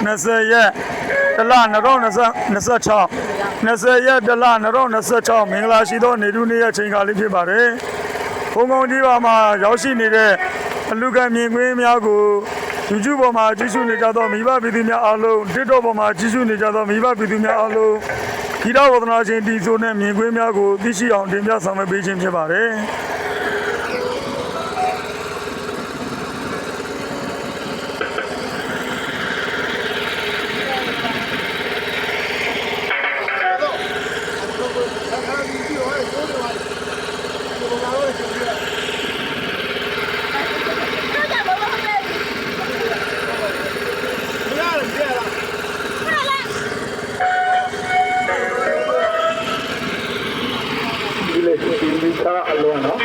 20ရက်တလ2026 20ရက်တလ2026မင်္ဂလာရှိသောနေတူနေ့ရဲ့ချိန်ကားလေးဖြစ်ပါတယ်။ဘုံကုန်းကြီးပါမှာရောက်ရှိနေတဲ့အလူကံမြင်ကွင်းများကို YouTube ပေါ်မှာကြည့်ရှုနေကြသောမိဘပြည်သူများအားလုံး TikTok ပေါ်မှာကြည့်ရှုနေကြသောမိဘပြည်သူများအားလုံးဒီတော်ဝဒနာရှင်တီဆိုနဲ့မြင်ကွင်းများကိုသိရှိအောင်တင်ပြဆောင်ရွက်ပေးခြင်းဖြစ်ပါတယ်။ alone, no?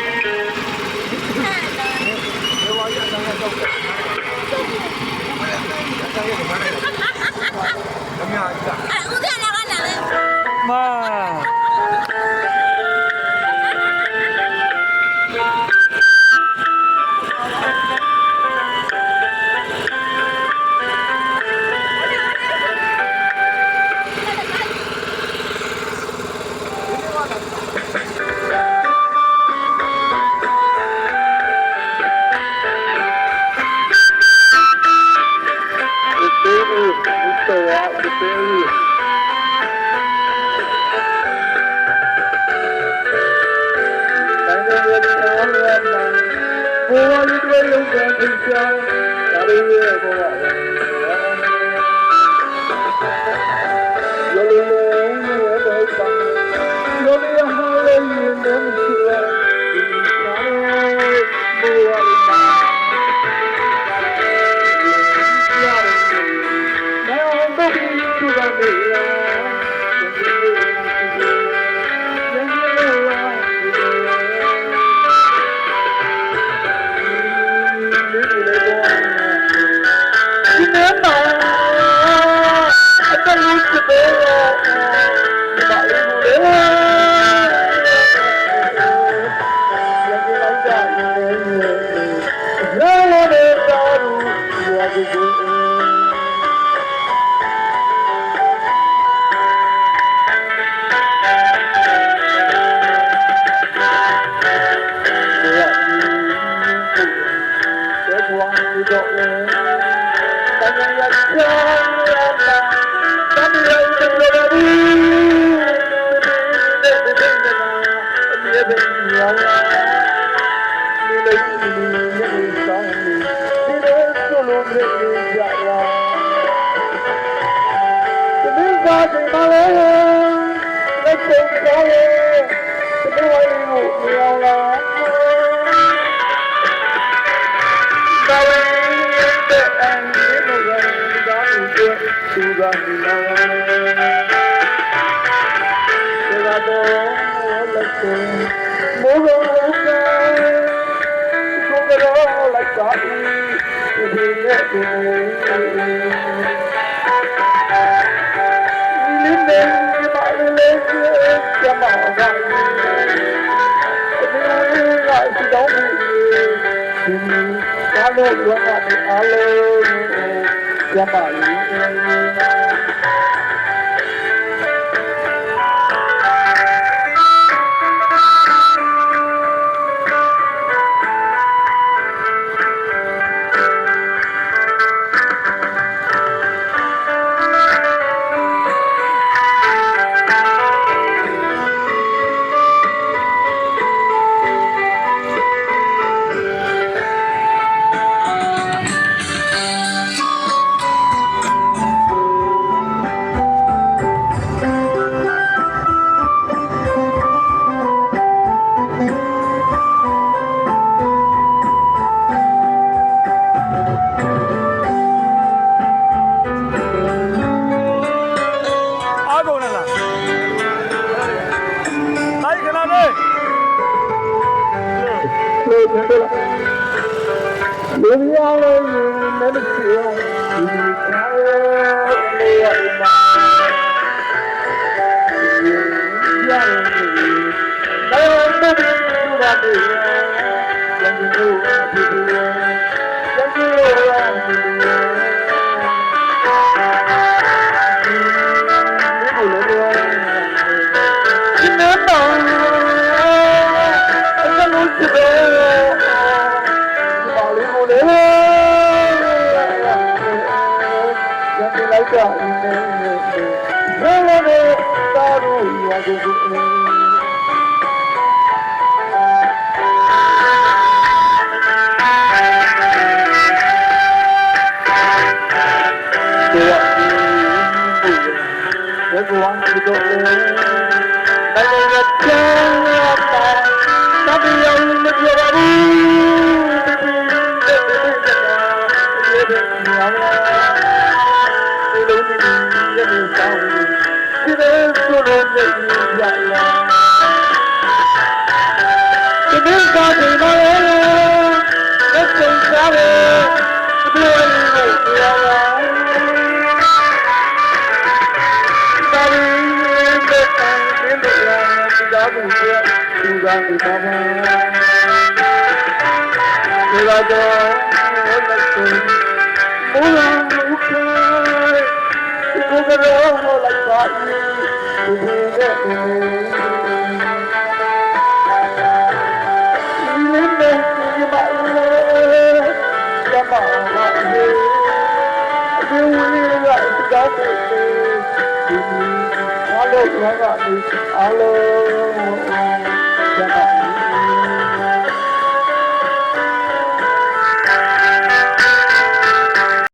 Ma. ဒီနေ့ကဒီမှာလက်ကျန်စားတယ်ဘယ်လိုလဲပြောရအောင်ဒါရင်းတဲ့အဲ့ဒီရာဒီသားကိုသူကဒီပါပါဒီကတော့လက်ကျန်ဘုရားလူကဒီကတော့လိုက်ပါဒီအားလုံး